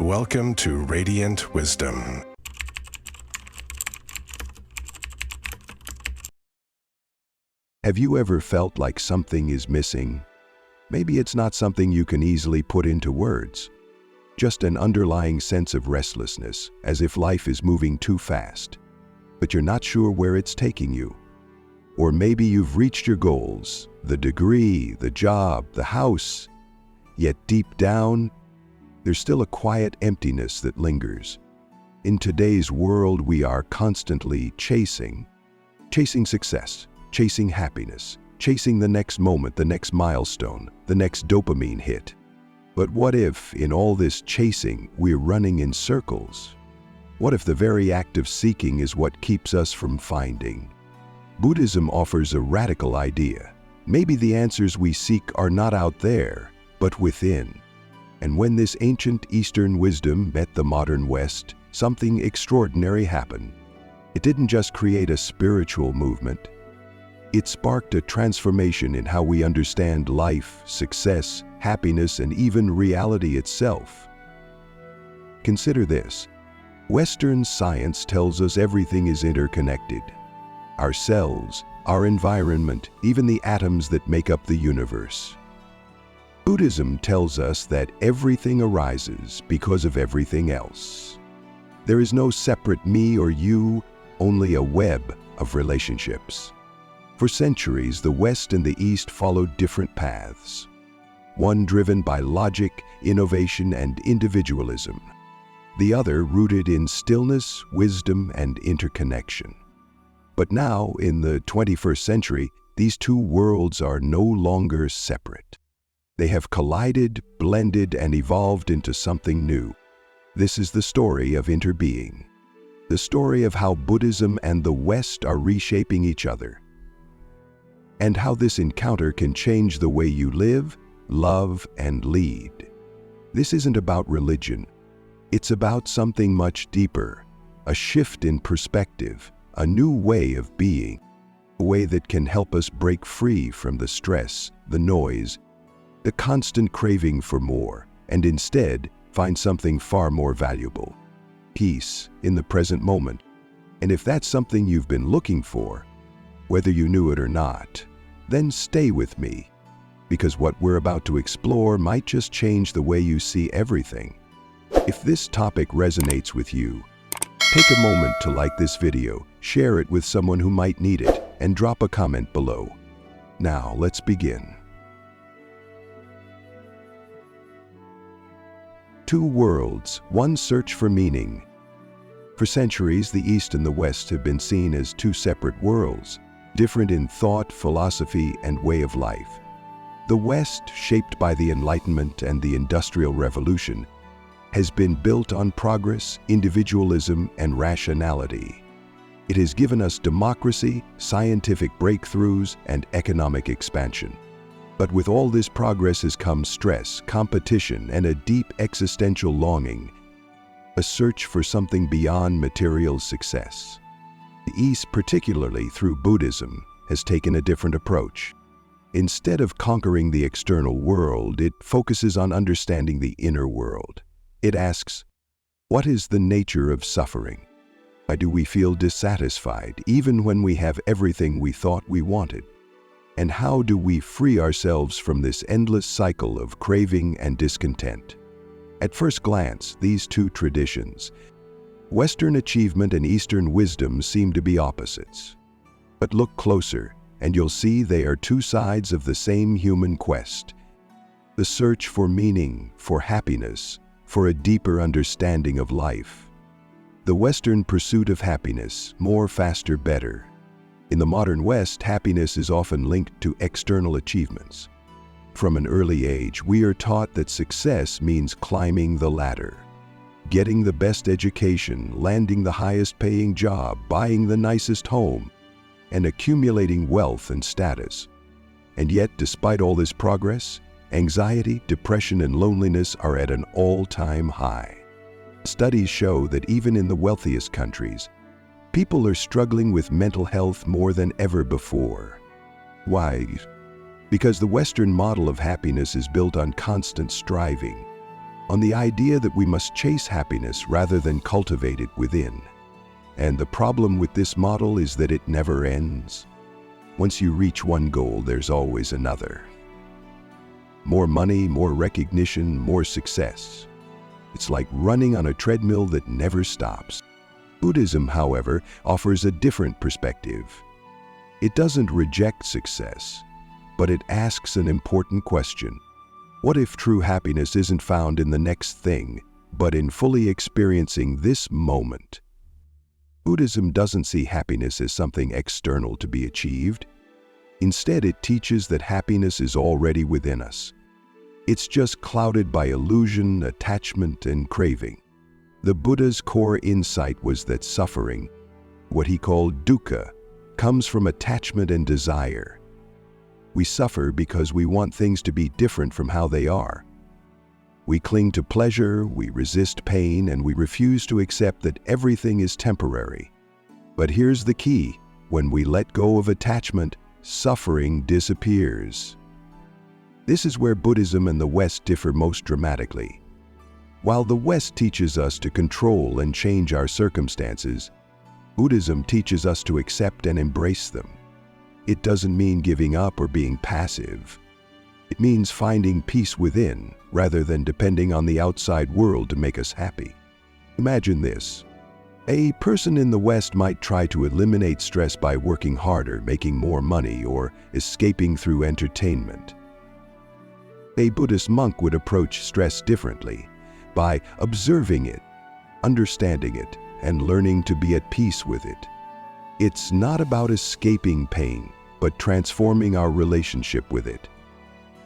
Welcome to Radiant Wisdom. Have you ever felt like something is missing? Maybe it's not something you can easily put into words. Just an underlying sense of restlessness, as if life is moving too fast, but you're not sure where it's taking you. Or maybe you've reached your goals, the degree, the job, the house, yet deep down, there's still a quiet emptiness that lingers. In today's world, we are constantly chasing success, chasing happiness, chasing the next moment, the next milestone, the next dopamine hit. But what if, in all this chasing, we're running in circles? What if the very act of seeking is what keeps us from finding? Buddhism offers a radical idea. Maybe the answers we seek are not out there, but within. And when this ancient Eastern wisdom met the modern West, something extraordinary happened. It didn't just create a spiritual movement. It sparked a transformation in how we understand life, success, happiness, and even reality itself. Consider this. Western science tells us everything is interconnected. Our cells, our environment, even the atoms that make up the universe. Buddhism tells us that everything arises because of everything else. There is no separate me or you, only a web of relationships. For centuries, the West and the East followed different paths. One driven by logic, innovation, and individualism. The other rooted in stillness, wisdom, and interconnection. But now, in the 21st century, these two worlds are no longer separate. They have collided, blended, and evolved into something new. This is the story of interbeing. The story of how Buddhism and the West are reshaping each other. And how this encounter can change the way you live, love, and lead. This isn't about religion. It's about something much deeper. A shift in perspective, a new way of being. A way that can help us break free from the stress, the noise, the constant craving for more, and instead find something far more valuable. Peace in the present moment. And if that's something you've been looking for, whether you knew it or not, then stay with me, because what we're about to explore might just change the way you see everything. If this topic resonates with you, take a moment to like this video, share it with someone who might need it, and drop a comment below. Now, let's begin. Two worlds, one search for meaning. For centuries, the East and the West have been seen as two separate worlds, different in thought, philosophy, and way of life. The West, shaped by the Enlightenment and the Industrial Revolution, has been built on progress, individualism, and rationality. It has given us democracy, scientific breakthroughs, and economic expansion. But with all this progress has come stress, competition, and a deep existential longing, a search for something beyond material success. The East, particularly through Buddhism, has taken a different approach. Instead of conquering the external world, it focuses on understanding the inner world. It asks, what is the nature of suffering? Why do we feel dissatisfied even when we have everything we thought we wanted? And how do we free ourselves from this endless cycle of craving and discontent? At first glance, these two traditions, Western achievement and Eastern wisdom, seem to be opposites. But look closer, and you'll see they are two sides of the same human quest. The search for meaning, for happiness, for a deeper understanding of life. The Western pursuit of happiness, more, faster, better. In the modern West, happiness is often linked to external achievements. From an early age, we are taught that success means climbing the ladder. Getting the best education, landing the highest paying job, buying the nicest home, and accumulating wealth and status. And yet, despite all this progress, anxiety, depression, and loneliness are at an all-time high. Studies show that even in the wealthiest countries, people are struggling with mental health more than ever before. Why? Because the Western model of happiness is built on constant striving, on the idea that we must chase happiness rather than cultivate it within. And the problem with this model is that it never ends. Once you reach one goal, there's always another. More money, more recognition, more success. It's like running on a treadmill that never stops. Buddhism, however, offers a different perspective. It doesn't reject success, but it asks an important question. What if true happiness isn't found in the next thing, but in fully experiencing this moment? Buddhism doesn't see happiness as something external to be achieved. Instead, it teaches that happiness is already within us. It's just clouded by illusion, attachment, and craving. The Buddha's core insight was that suffering, what he called dukkha, comes from attachment and desire. We suffer because we want things to be different from how they are. We cling to pleasure, we resist pain, and we refuse to accept that everything is temporary. But here's the key: when we let go of attachment, suffering disappears. This is where Buddhism and the West differ most dramatically. While the West teaches us to control and change our circumstances, Buddhism teaches us to accept and embrace them. It doesn't mean giving up or being passive. It means finding peace within, rather than depending on the outside world to make us happy. Imagine this. A person in the West might try to eliminate stress by working harder, making more money, or escaping through entertainment. A Buddhist monk would approach stress differently, by observing it, understanding it, and learning to be at peace with it. It's not about escaping pain, but transforming our relationship with it.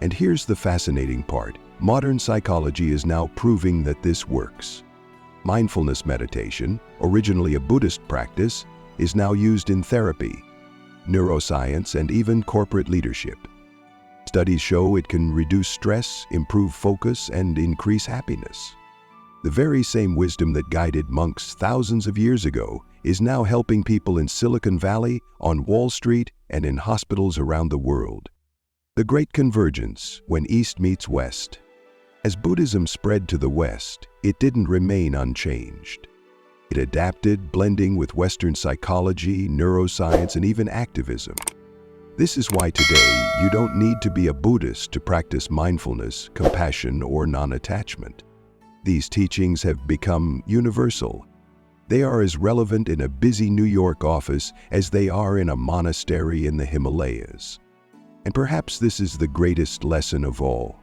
And here's the fascinating part. Modern psychology is now proving that this works. Mindfulness meditation, originally a Buddhist practice, is now used in therapy, neuroscience, and even corporate leadership. Studies show it can reduce stress, improve focus, and increase happiness. The very same wisdom that guided monks thousands of years ago is now helping people in Silicon Valley, on Wall Street, and in hospitals around the world. The Great Convergence, when East meets West. As Buddhism spread to the West, it didn't remain unchanged. It adapted, blending with Western psychology, neuroscience, and even activism. This is why today you don't need to be a Buddhist to practice mindfulness, compassion, or non-attachment. These teachings have become universal. They are as relevant in a busy New York office as they are in a monastery in the Himalayas. And perhaps this is the greatest lesson of all.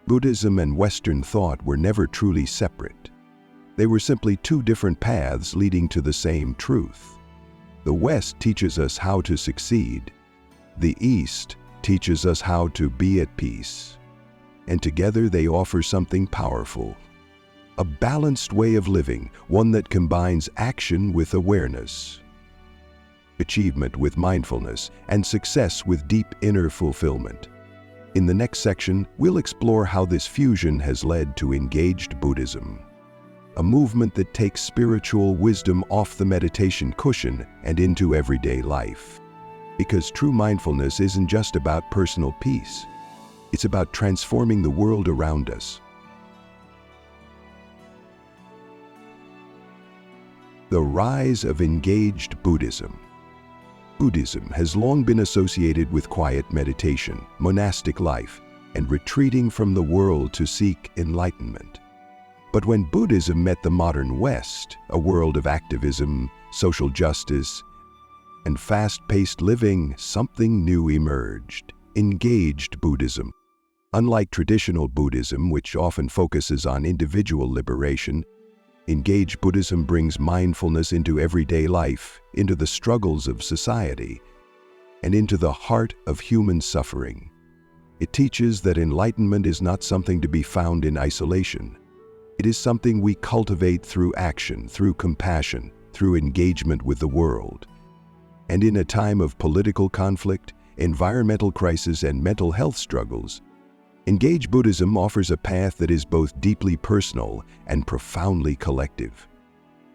Buddhism and Western thought were never truly separate. They were simply two different paths leading to the same truth. The West teaches us how to succeed. The East teaches us how to be at peace. And together they offer something powerful. A balanced way of living, one that combines action with awareness, achievement with mindfulness, and success with deep inner fulfillment. In the next section, we'll explore how this fusion has led to engaged Buddhism, a movement that takes spiritual wisdom off the meditation cushion and into everyday life. Because true mindfulness isn't just about personal peace. It's about transforming the world around us. The rise of engaged Buddhism. Buddhism has long been associated with quiet meditation, monastic life, and retreating from the world to seek enlightenment. But when Buddhism met the modern West, a world of activism, social justice, and fast-paced living, something new emerged: engaged Buddhism. Unlike traditional Buddhism, which often focuses on individual liberation, engaged Buddhism brings mindfulness into everyday life, into the struggles of society, and into the heart of human suffering. It teaches that enlightenment is not something to be found in isolation. It is something we cultivate through action, through compassion, through engagement with the world. And in a time of political conflict, environmental crisis, and mental health struggles, engaged Buddhism offers a path that is both deeply personal and profoundly collective.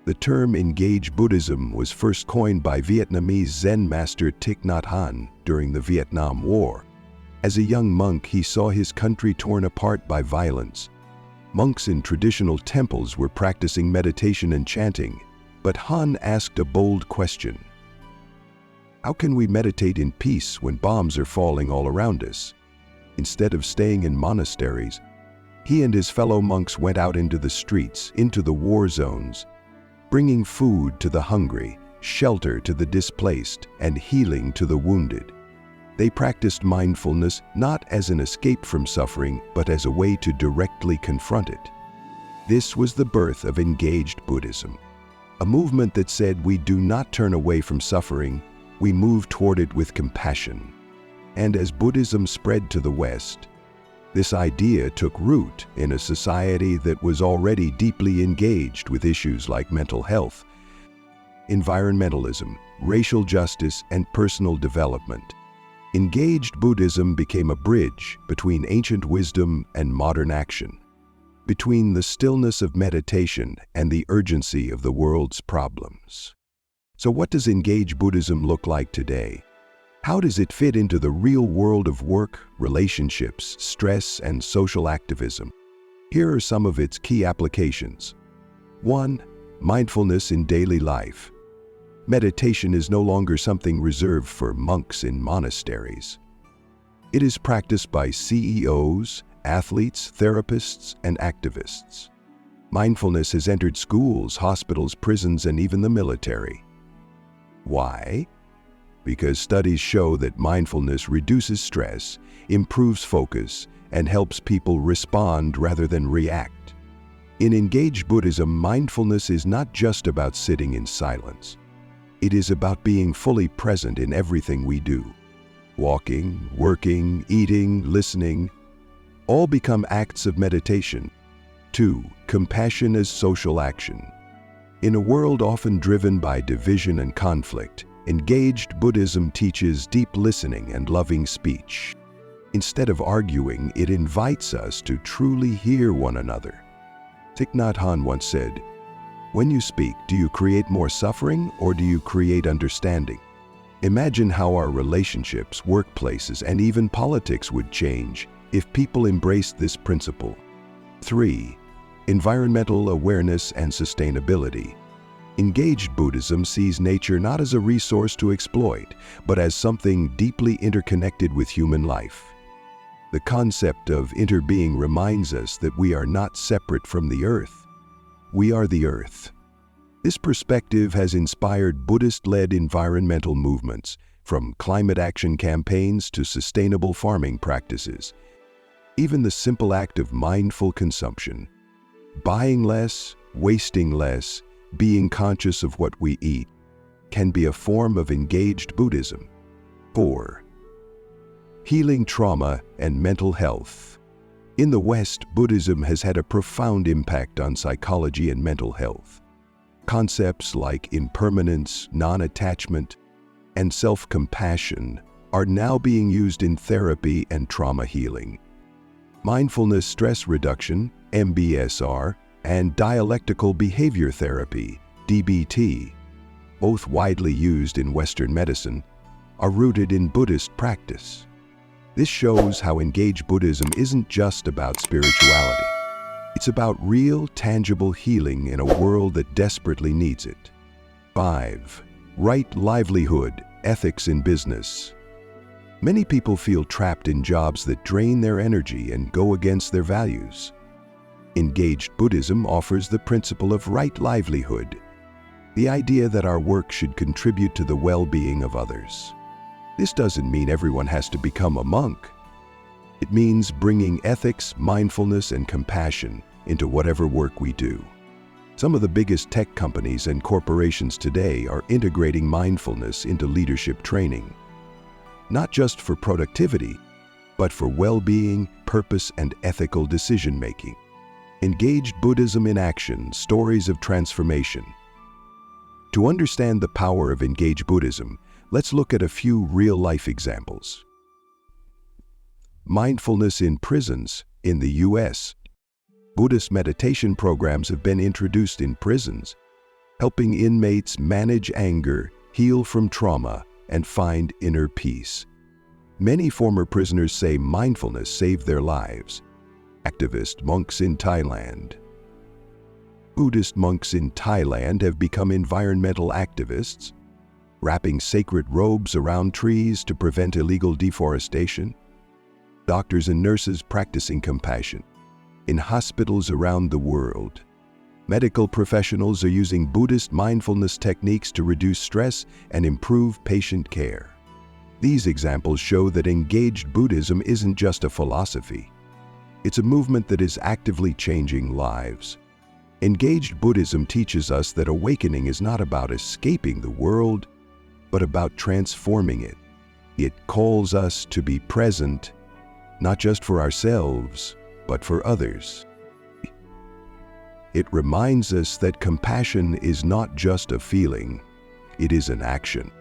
The term engaged Buddhism was first coined by Vietnamese Zen master Thich Nhat Hanh during the Vietnam War. As a young monk, he saw his country torn apart by violence. Monks in traditional temples were practicing meditation and chanting, but Han asked a bold question. How can we meditate in peace when bombs are falling all around us? Instead of staying in monasteries, he and his fellow monks went out into the streets, into the war zones, bringing food to the hungry, shelter to the displaced, and healing to the wounded. They practiced mindfulness not as an escape from suffering, but as a way to directly confront it. This was the birth of engaged Buddhism, a movement that said we do not turn away from suffering, we move toward it with compassion. And as Buddhism spread to the West, this idea took root in a society that was already deeply engaged with issues like mental health, environmentalism, racial justice, and personal development. Engaged Buddhism became a bridge between ancient wisdom and modern action, between the stillness of meditation and the urgency of the world's problems. So what does engaged Buddhism look like today? How does it fit into the real world of work, relationships, stress, and social activism? Here are some of its key applications. 1. Mindfulness in daily life. Meditation is no longer something reserved for monks in monasteries. It is practiced by CEOs, athletes, therapists, and activists. Mindfulness has entered schools, hospitals, prisons, and even the military. Why? Because studies show that mindfulness reduces stress, improves focus, and helps people respond rather than react. In engaged Buddhism, mindfulness is not just about sitting in silence. It is about being fully present in everything we do. Walking, working, eating, listening, all become acts of meditation. 2. Compassion as social action. In a world often driven by division and conflict, engaged Buddhism teaches deep listening and loving speech. Instead of arguing, it invites us to truly hear one another. Thich Nhat Hanh once said, "When you speak, do you create more suffering or do you create understanding?" Imagine how our relationships, workplaces, and even politics would change if people embraced this principle. 3. Environmental awareness and sustainability. Engaged Buddhism sees nature not as a resource to exploit, but as something deeply interconnected with human life. The concept of interbeing reminds us that we are not separate from the earth. We are the earth. This perspective has inspired Buddhist-led environmental movements, from climate action campaigns to sustainable farming practices. Even the simple act of mindful consumption, buying less, wasting less, being conscious of what we eat, can be a form of engaged Buddhism. 4. Healing trauma and mental health. In the West, Buddhism has had a profound impact on psychology and mental health. Concepts like impermanence, non-attachment, and self-compassion are now being used in therapy and trauma healing. Mindfulness stress reduction, MBSR, and dialectical behavior therapy, DBT, both widely used in Western medicine, are rooted in Buddhist practice. This shows how engaged Buddhism isn't just about spirituality. It's about real, tangible healing in a world that desperately needs it. 5. Right livelihood, ethics in business. Many people feel trapped in jobs that drain their energy and go against their values. Engaged Buddhism offers the principle of right livelihood, the idea that our work should contribute to the well-being of others. This doesn't mean everyone has to become a monk. It means bringing ethics, mindfulness, and compassion into whatever work we do. Some of the biggest tech companies and corporations today are integrating mindfulness into leadership training, not just for productivity, but for well-being, purpose, and ethical decision-making. Engaged Buddhism in action, stories of transformation. To understand the power of engaged Buddhism, let's look at a few real-life examples. Mindfulness in prisons. In the U.S., Buddhist meditation programs have been introduced in prisons, helping inmates manage anger, heal from trauma, and find inner peace. Many former prisoners say mindfulness saved their lives. Activist monks in Thailand. Buddhist monks in Thailand have become environmental activists, wrapping sacred robes around trees to prevent illegal deforestation. Doctors and nurses practicing compassion. In hospitals around the world, medical professionals are using Buddhist mindfulness techniques to reduce stress and improve patient care. These examples show that engaged Buddhism isn't just a philosophy. It's a movement that is actively changing lives. Engaged Buddhism teaches us that awakening is not about escaping the world, but about transforming it. It calls us to be present, not just for ourselves, but for others. It reminds us that compassion is not just a feeling, it is an action.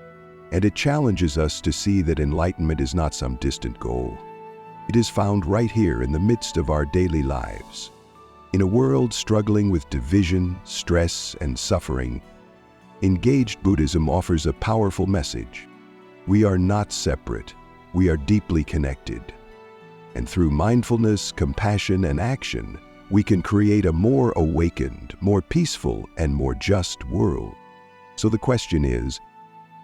And it challenges us to see that enlightenment is not some distant goal. It is found right here in the midst of our daily lives. In a world struggling with division, stress, and suffering, engaged Buddhism offers a powerful message. We are not separate, we are deeply connected. And through mindfulness, compassion, and action, we can create a more awakened, more peaceful, and more just world. So the question is,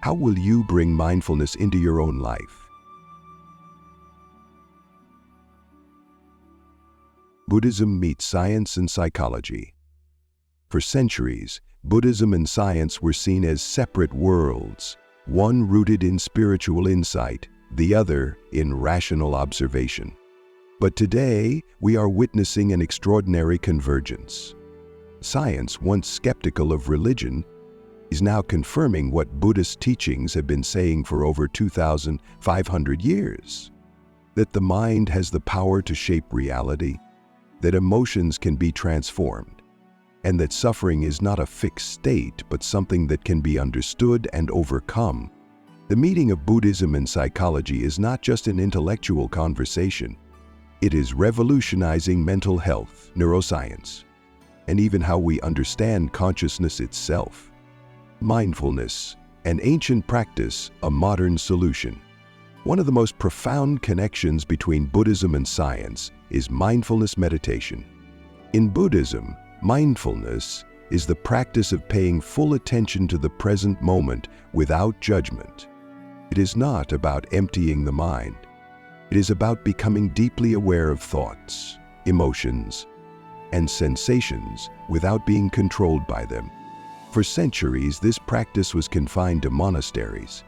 how will you bring mindfulness into your own life? Buddhism meets science and psychology. For centuries, Buddhism and science were seen as separate worlds, one rooted in spiritual insight, the other in rational observation. But today, we are witnessing an extraordinary convergence. Science, once skeptical of religion, is now confirming what Buddhist teachings have been saying for over 2,500 years. That the mind has the power to shape reality, that emotions can be transformed, and that suffering is not a fixed state but something that can be understood and overcome. The meeting of Buddhism and psychology is not just an intellectual conversation. It is revolutionizing mental health, neuroscience, and even how we understand consciousness itself. Mindfulness, an ancient practice, a modern solution. One of the most profound connections between Buddhism and science is mindfulness meditation. In Buddhism, mindfulness is the practice of paying full attention to the present moment without judgment. It is not about emptying the mind. It is about becoming deeply aware of thoughts, emotions, and sensations without being controlled by them. For centuries, this practice was confined to monasteries.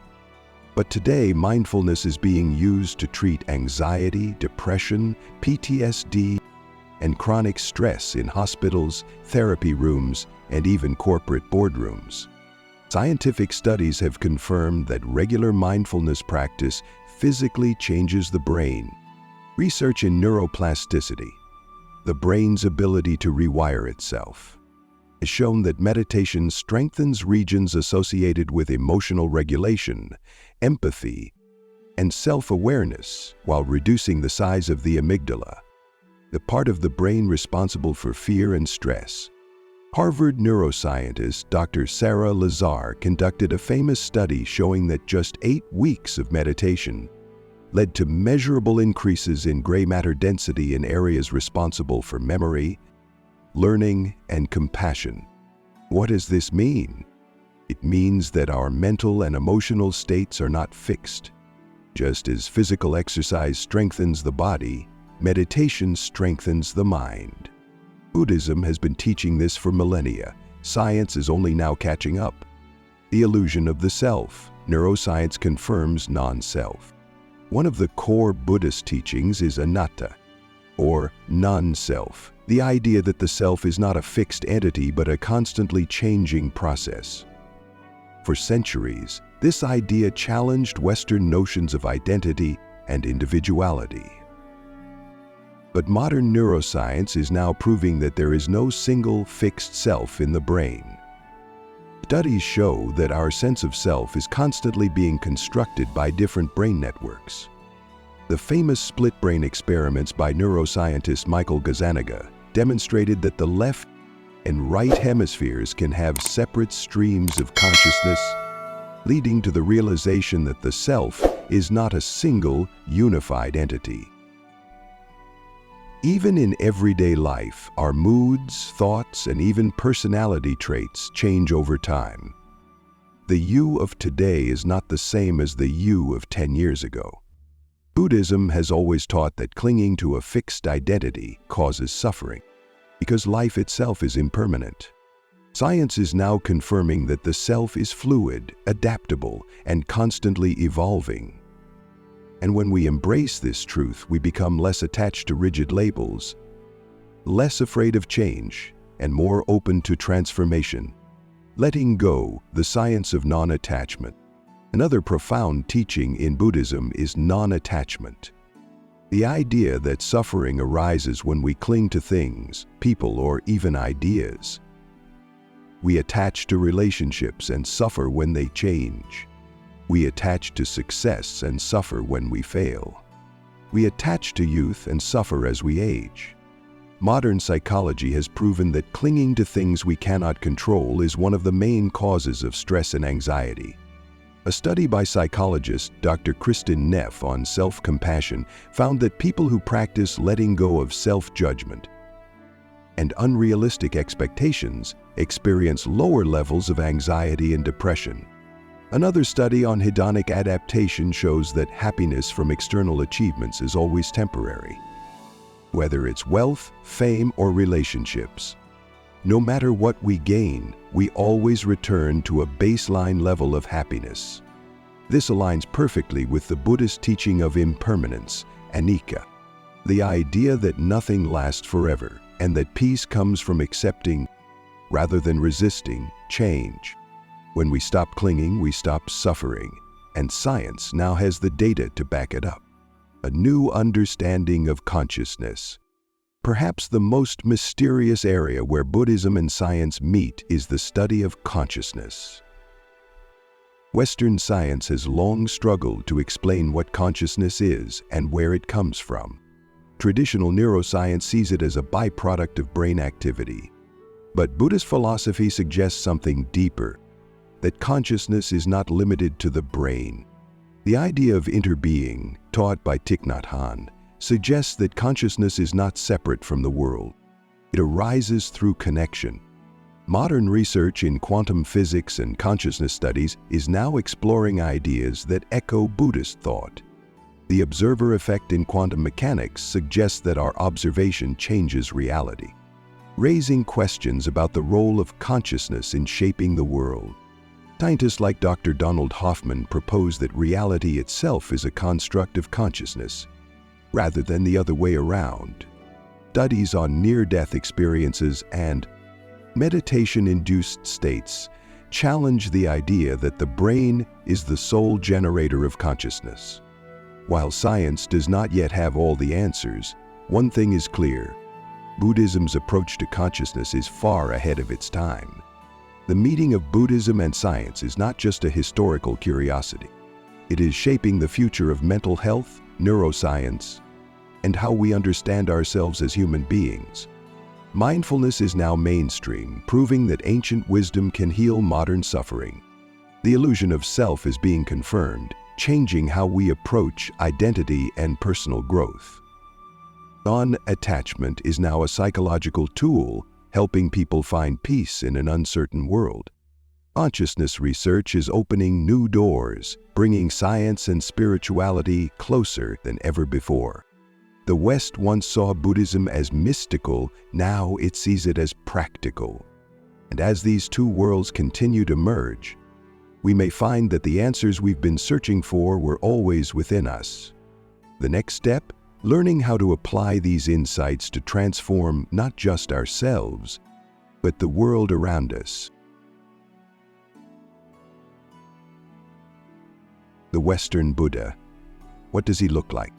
But today, mindfulness is being used to treat anxiety, depression, PTSD, and chronic stress in hospitals, therapy rooms, and even corporate boardrooms. Scientific studies have confirmed that regular mindfulness practice physically changes the brain. Research in neuroplasticity, the brain's ability to rewire itself, has shown that meditation strengthens regions associated with emotional regulation, empathy, and self-awareness while reducing the size of the amygdala, the part of the brain responsible for fear and stress. Harvard neuroscientist Dr. Sarah Lazar conducted a famous study showing that just 8 weeks of meditation led to measurable increases in gray matter density in areas responsible for memory, learning, and compassion. What does this mean? It means that our mental and emotional states are not fixed. Just as physical exercise strengthens the body, meditation strengthens the mind. Buddhism has been teaching this for millennia. Science is only now catching up. The illusion of the self. Neuroscience confirms non-self. One of the core Buddhist teachings is anatta, or non-self, the idea that the self is not a fixed entity but a constantly changing process. For centuries, this idea challenged Western notions of identity and individuality. But modern neuroscience is now proving that there is no single fixed self in the brain. Studies show that our sense of self is constantly being constructed by different brain networks. The famous split brain experiments by neuroscientist Michael Gazzaniga demonstrated that the left and right hemispheres can have separate streams of consciousness, leading to the realization that the self is not a single, unified entity. Even in everyday life, our moods, thoughts, and even personality traits change over time. The you of today is not the same as the you of 10 years ago. Buddhism has always taught that clinging to a fixed identity causes suffering, because life itself is impermanent. Science is now confirming that the self is fluid, adaptable, and constantly evolving. And when we embrace this truth, we become less attached to rigid labels, less afraid of change, and more open to transformation. Letting go, the science of non-attachment. Another profound teaching in Buddhism is non-attachment. The idea that suffering arises when we cling to things, people, or even ideas. We attach to relationships and suffer when they change. We attach to success and suffer when we fail. We attach to youth and suffer as we age. Modern psychology has proven that clinging to things we cannot control is one of the main causes of stress and anxiety. A study by psychologist Dr. Kristin Neff on self-compassion found that people who practice letting go of self-judgment and unrealistic expectations experience lower levels of anxiety and depression. Another study on hedonic adaptation shows that happiness from external achievements is always temporary. Whether it's wealth, fame, or relationships, no matter what we gain, we always return to a baseline level of happiness. This aligns perfectly with the Buddhist teaching of impermanence, anicca, the idea that nothing lasts forever and that peace comes from accepting, rather than resisting, change. When we stop clinging, we stop suffering, and science now has the data to back it up. A new understanding of consciousness. Perhaps the most mysterious area where Buddhism and science meet is the study of consciousness. Western science has long struggled to explain what consciousness is and where it comes from. Traditional neuroscience sees it as a byproduct of brain activity. But Buddhist philosophy suggests something deeper, that consciousness is not limited to the brain. The idea of interbeing, taught by Thich Nhat Hanh, suggests that consciousness is not separate from the world. It arises through connection. Modern research in quantum physics and consciousness studies is now exploring ideas that echo Buddhist thought. The observer effect in quantum mechanics suggests that our observation changes reality, raising questions about the role of consciousness in shaping the world. Scientists like Dr. Donald Hoffman propose that reality itself is a construct of consciousness, rather than the other way around. Studies on near-death experiences and meditation-induced states challenge the idea that the brain is the sole generator of consciousness. While science does not yet have all the answers, one thing is clear: Buddhism's approach to consciousness is far ahead of its time. The meeting of Buddhism and science is not just a historical curiosity. It is shaping the future of mental health, neuroscience, and how we understand ourselves as human beings. Mindfulness is now mainstream, proving that ancient wisdom can heal modern suffering. The illusion of self is being confirmed, changing how we approach identity and personal growth. Non-attachment is now a psychological tool, helping people find peace in an uncertain world. Consciousness research is opening new doors, bringing science and spirituality closer than ever before. The West once saw Buddhism as mystical, now it sees it as practical. And as these two worlds continue to merge, we may find that the answers we've been searching for were always within us. The next step? Learning how to apply these insights to transform not just ourselves, but the world around us. The Western Buddha. What does he look like?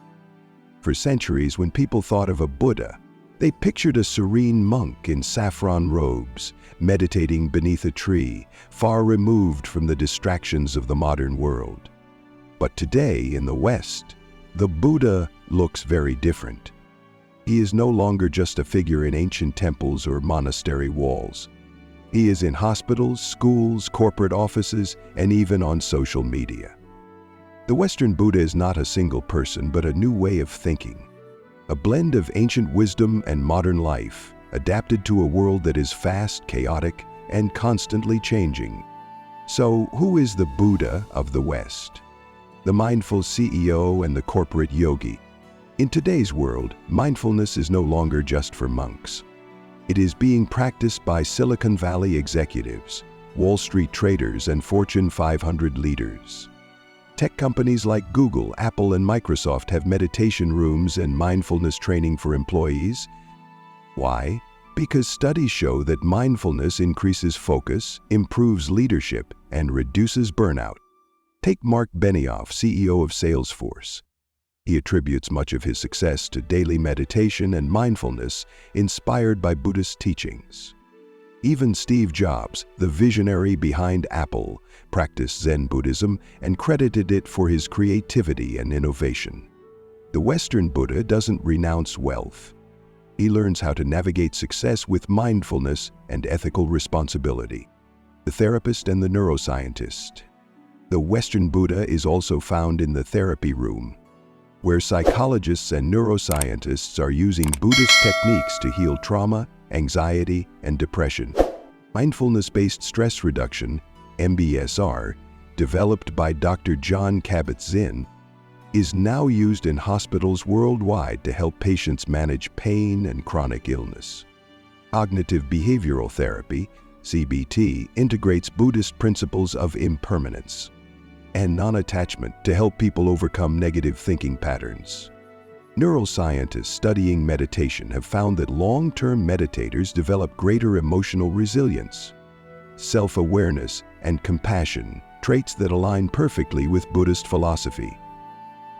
For centuries, when people thought of a Buddha, they pictured a serene monk in saffron robes, meditating beneath a tree, far removed from the distractions of the modern world. But today, in the West, the Buddha looks very different. He is no longer just a figure in ancient temples or monastery walls. He is in hospitals, schools, corporate offices, and even on social media. The Western Buddha is not a single person, but a new way of thinking. a blend of ancient wisdom and modern life, adapted to a world that is fast, chaotic, and constantly changing. So, who is the Buddha of the West? The mindful CEO and the corporate yogi. In today's world, mindfulness is no longer just for monks. It is being practiced by Silicon Valley executives, Wall Street traders, and Fortune 500 leaders. Tech companies like Google, Apple, and Microsoft have meditation rooms and mindfulness training for employees. Why? Because studies show that mindfulness increases focus, improves leadership, and reduces burnout. Take Mark Benioff, CEO of Salesforce. He attributes much of his success to daily meditation and mindfulness inspired by Buddhist teachings. Even Steve Jobs, the visionary behind Apple, practiced Zen Buddhism and credited it for his creativity and innovation. The Western Buddha doesn't renounce wealth. He learns how to navigate success with mindfulness and ethical responsibility. The therapist and the neuroscientist. The Western Buddha is also found in the therapy room, where psychologists and neuroscientists are using Buddhist techniques to heal trauma, anxiety, and depression. Mindfulness-based stress reduction, MBSR, developed by Dr. John Kabat-Zinn, is now used in hospitals worldwide to help patients manage pain and chronic illness. Cognitive behavioral therapy, CBT, integrates Buddhist principles of impermanence and non-attachment to help people overcome negative thinking patterns. Neuroscientists studying meditation have found that long-term meditators develop greater emotional resilience, self-awareness, and compassion, traits that align perfectly with Buddhist philosophy.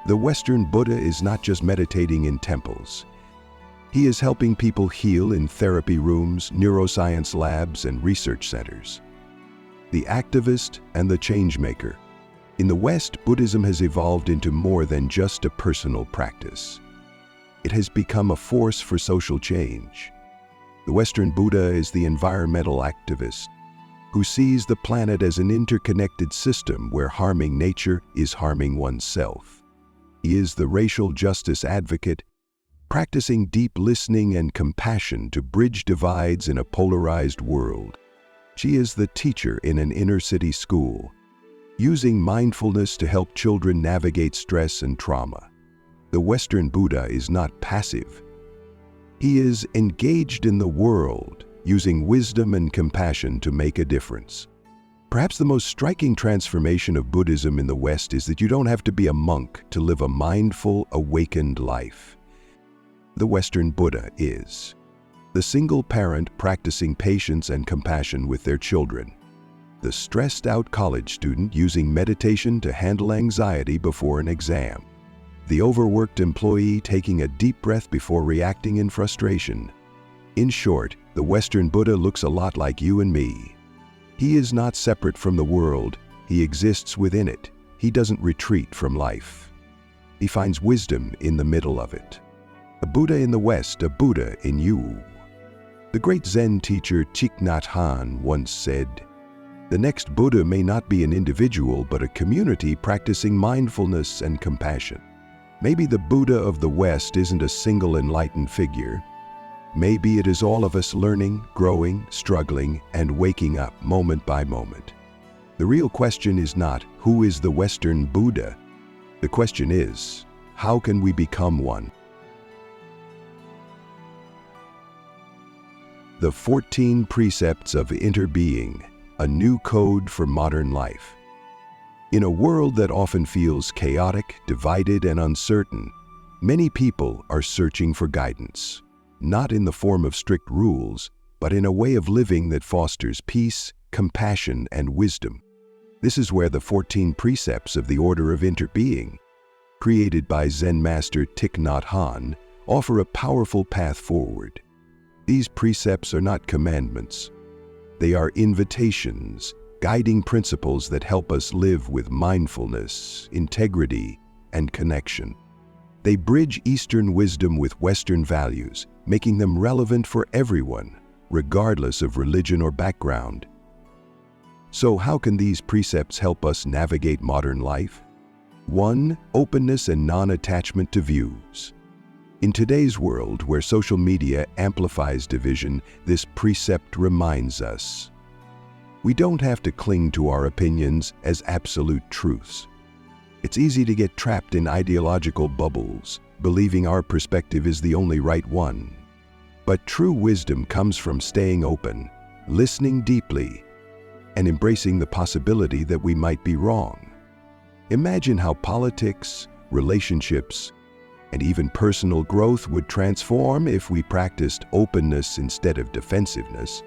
The Western Buddha is not just meditating in temples. He is helping people heal in therapy rooms, neuroscience labs, and research centers. The activist and the changemaker. In the West, Buddhism has evolved into more than just a personal practice. It has become a force for social change. The Western Buddha is the environmental activist who sees the planet as an interconnected system where harming nature is harming oneself. He is the racial justice advocate, practicing deep listening and compassion to bridge divides in a polarized world. She is the teacher in an inner-city school, using mindfulness to help children navigate stress and trauma. The Western Buddha is not passive. He is engaged in the world, using wisdom and compassion to make a difference. Perhaps the most striking transformation of Buddhism in the West is that you don't have to be a monk to live a mindful, awakened life. The Western Buddha is the single parent practicing patience and compassion with their children, the stressed-out college student using meditation to handle anxiety before an exam, the overworked employee taking a deep breath before reacting in frustration. In short, the Western Buddha looks a lot like you and me. He is not separate from the world, he exists within it. He doesn't retreat from life. He finds wisdom in the middle of it. A Buddha in the West, a Buddha in you. The great Zen teacher Thich Nhat Hanh once said, "The next Buddha may not be an individual, but a community practicing mindfulness and compassion." Maybe the Buddha of the West isn't a single enlightened figure. Maybe it is all of us learning, growing, struggling, and waking up moment by moment. The real question is not, who is the Western Buddha? The question is, how can we become one? The 14 Precepts of Interbeing, a new code for modern life. In a world that often feels chaotic, divided, and uncertain, many people are searching for guidance, not in the form of strict rules, but in a way of living that fosters peace, compassion, and wisdom. This is where the 14 Precepts of the Order of Interbeing, created by Zen master Thich Nhat Hanh, offer a powerful path forward. These precepts are not commandments. They are invitations, guiding principles that help us live with mindfulness, integrity, and connection. They bridge Eastern wisdom with Western values, making them relevant for everyone, regardless of religion or background. So how can these precepts help us navigate modern life? 1. Openness and non-attachment to views. In today's world, where social media amplifies division, this precept reminds us we don't have to cling to our opinions as absolute truths. It's easy to get trapped in ideological bubbles, believing our perspective is the only right one. But true wisdom comes from staying open, listening deeply, and embracing the possibility that we might be wrong. Imagine how politics, relationships, and even personal growth would transform if we practiced openness instead of defensiveness.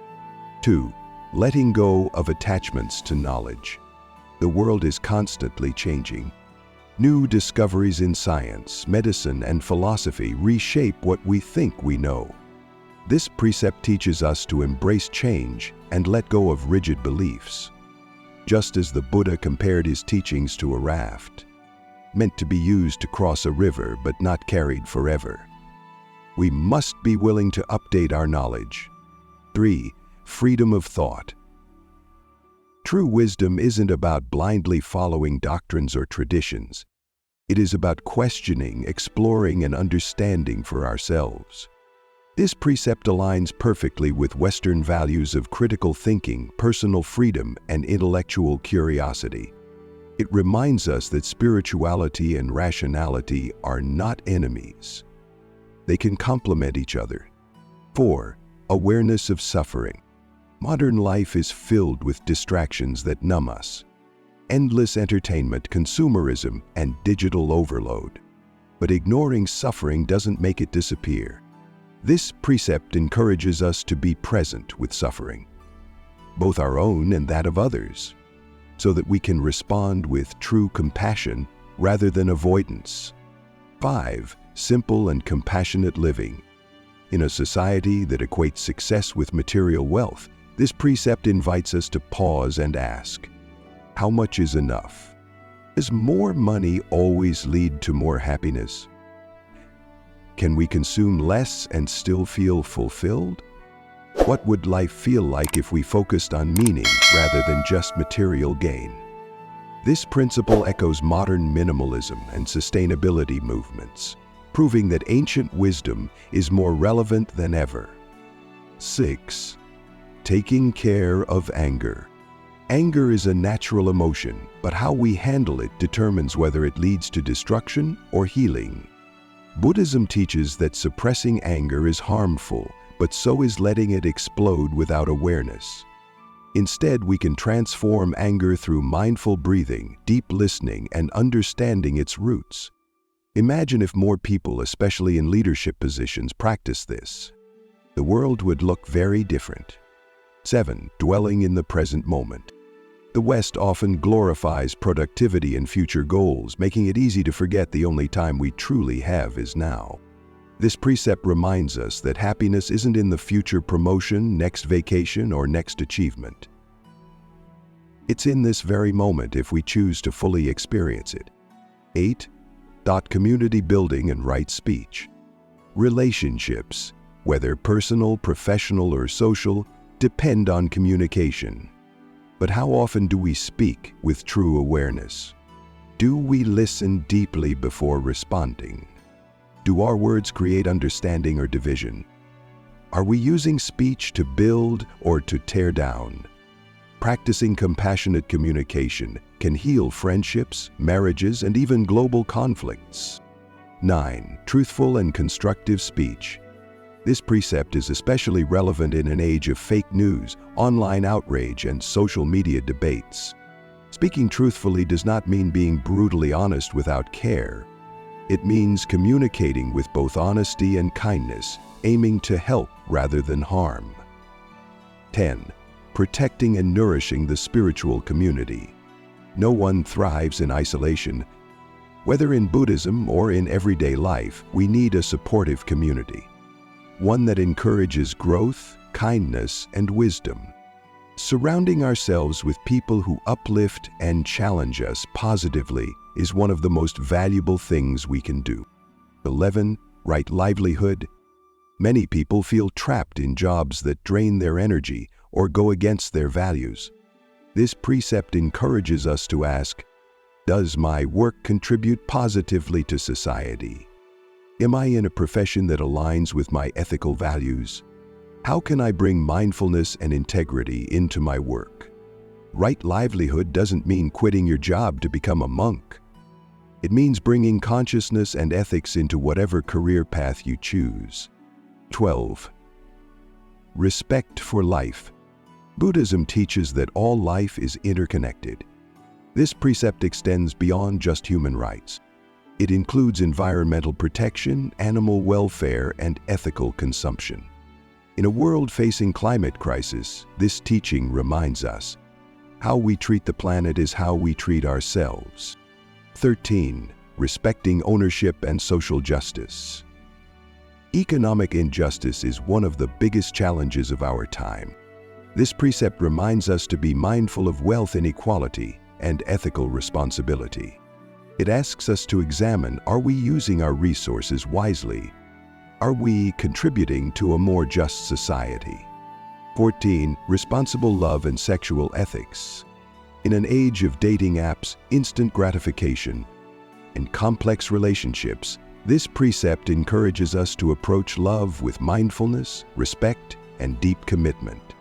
2. Letting go of attachments to knowledge. The world is constantly changing. New discoveries in science, medicine, and philosophy reshape what we think we know. This precept teaches us to embrace change and let go of rigid beliefs. Just as the Buddha compared his teachings to a raft, meant to be used to cross a river but not carried forever. We must be willing to update our knowledge. 3. Freedom of thought. True wisdom isn't about blindly following doctrines or traditions. It is about questioning, exploring, and understanding for ourselves. This precept aligns perfectly with Western values of critical thinking, personal freedom, and intellectual curiosity. It reminds us that spirituality and rationality are not enemies. They can complement each other. 4. Awareness of suffering. Modern life is filled with distractions that numb us. Endless entertainment, consumerism, and digital overload. But ignoring suffering doesn't make it disappear. This precept encourages us to be present with suffering, both our own and that of others, so that we can respond with true compassion rather than avoidance. 5. Simple and compassionate living. In a society that equates success with material wealth, this precept invites us to pause and ask, how much is enough? Does more money always lead to more happiness? Can we consume less and still feel fulfilled? What would life feel like if we focused on meaning rather than just material gain? This principle echoes modern minimalism and sustainability movements, proving that ancient wisdom is more relevant than ever. 6. Taking care of anger. Anger is a natural emotion, but how we handle it determines whether it leads to destruction or healing. Buddhism teaches that suppressing anger is harmful, but so is letting it explode without awareness. Instead, we can transform anger through mindful breathing, deep listening, and understanding its roots. Imagine if more people, especially in leadership positions, practice this. The world would look very different. 7. Dwelling in the present moment. The West often glorifies productivity and future goals, making it easy to forget the only time we truly have is now. This precept reminds us that happiness isn't in the future promotion, next vacation, or next achievement. It's in this very moment if we choose to fully experience it. 8. Community building and right speech. Relationships, whether personal, professional, or social, depend on communication. But how often do we speak with true awareness? Do we listen deeply before responding? Do our words create understanding or division? Are we using speech to build or to tear down? Practicing compassionate communication can heal friendships, marriages, and even global conflicts. 9. Truthful and constructive speech. This precept is especially relevant in an age of fake news, online outrage, and social media debates. Speaking truthfully does not mean being brutally honest without care. It means communicating with both honesty and kindness, aiming to help rather than harm. 10. Protecting and nourishing the spiritual community. No one thrives in isolation. Whether in Buddhism or in everyday life, we need a supportive community. One that encourages growth, kindness, and wisdom. Surrounding ourselves with people who uplift and challenge us positively is one of the most valuable things we can do. 11. Right livelihood. Many people feel trapped in jobs that drain their energy or go against their values. This precept encourages us to ask, does my work contribute positively to society? Am I in a profession that aligns with my ethical values? How can I bring mindfulness and integrity into my work? Right livelihood doesn't mean quitting your job to become a monk. It means bringing consciousness and ethics into whatever career path you choose. 12. Respect for life. Buddhism teaches that all life is interconnected. This precept extends beyond just human rights. It includes environmental protection, animal welfare, and ethical consumption. In a world facing climate crisis, this teaching reminds us, how we treat the planet is how we treat ourselves. 13. Respecting ownership and social justice. Economic injustice is one of the biggest challenges of our time. This precept reminds us to be mindful of wealth inequality and ethical responsibility. It asks us to examine, are we using our resources wisely? Are we contributing to a more just society? 14. Responsible love and sexual ethics. In an age of dating apps, instant gratification, and complex relationships, this precept encourages us to approach love with mindfulness, respect, and deep commitment.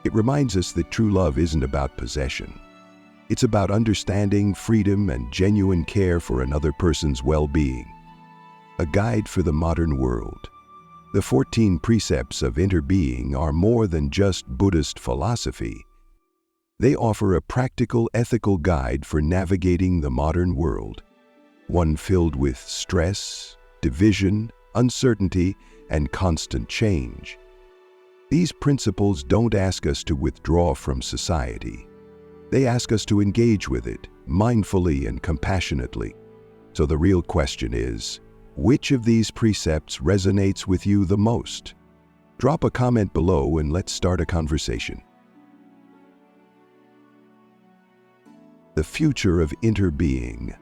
It reminds us that true love isn't about possession. It's about understanding, freedom, and genuine care for another person's well-being. A guide for the modern world. The 14 Precepts of Interbeing are more than just Buddhist philosophy. They offer a practical, ethical guide for navigating the modern world, one filled with stress, division, uncertainty, and constant change. These principles don't ask us to withdraw from society. They ask us to engage with it, mindfully and compassionately. So the real question is, which of these precepts resonates with you the most? Drop a comment below and let's start a conversation. The future of interbeing.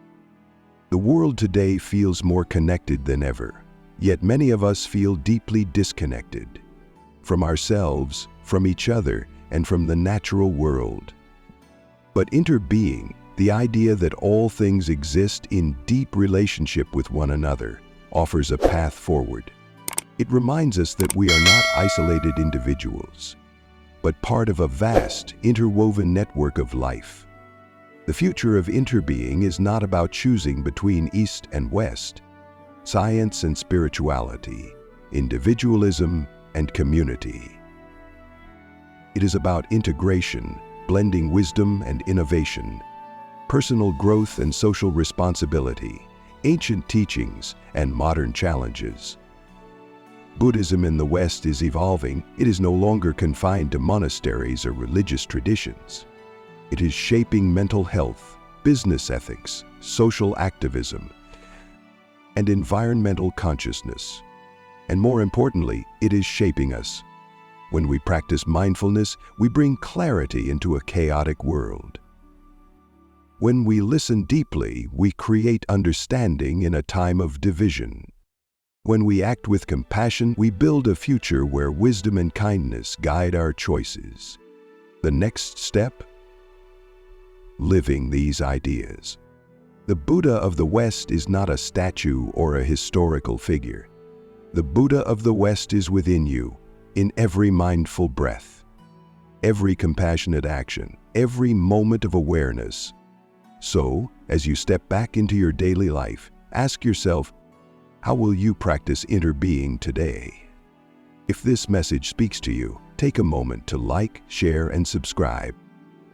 The world today feels more connected than ever, yet many of us feel deeply disconnected from ourselves, from each other, and from the natural world. But interbeing, the idea that all things exist in deep relationship with one another, offers a path forward. It reminds us that we are not isolated individuals, but part of a vast, interwoven network of life. The future of interbeing is not about choosing between East and West, science and spirituality, individualism and community. It is about integration, blending wisdom and innovation, personal growth and social responsibility, ancient teachings and modern challenges. Buddhism in the West is evolving. It is no longer confined to monasteries or religious traditions. It is shaping mental health, business ethics, social activism, and environmental consciousness. And more importantly, it is shaping us. When we practice mindfulness, we bring clarity into a chaotic world. When we listen deeply, we create understanding in a time of division. When we act with compassion, we build a future where wisdom and kindness guide our choices. The next step? Living these ideas. The Buddha of the West is not a statue or a historical figure. The Buddha of the West is within you, in every mindful breath, every compassionate action, every moment of awareness. So, as you step back into your daily life, ask yourself, how will you practice interbeing today? If this message speaks to you, take a moment to like, share, and subscribe.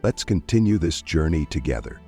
Let's continue this journey together.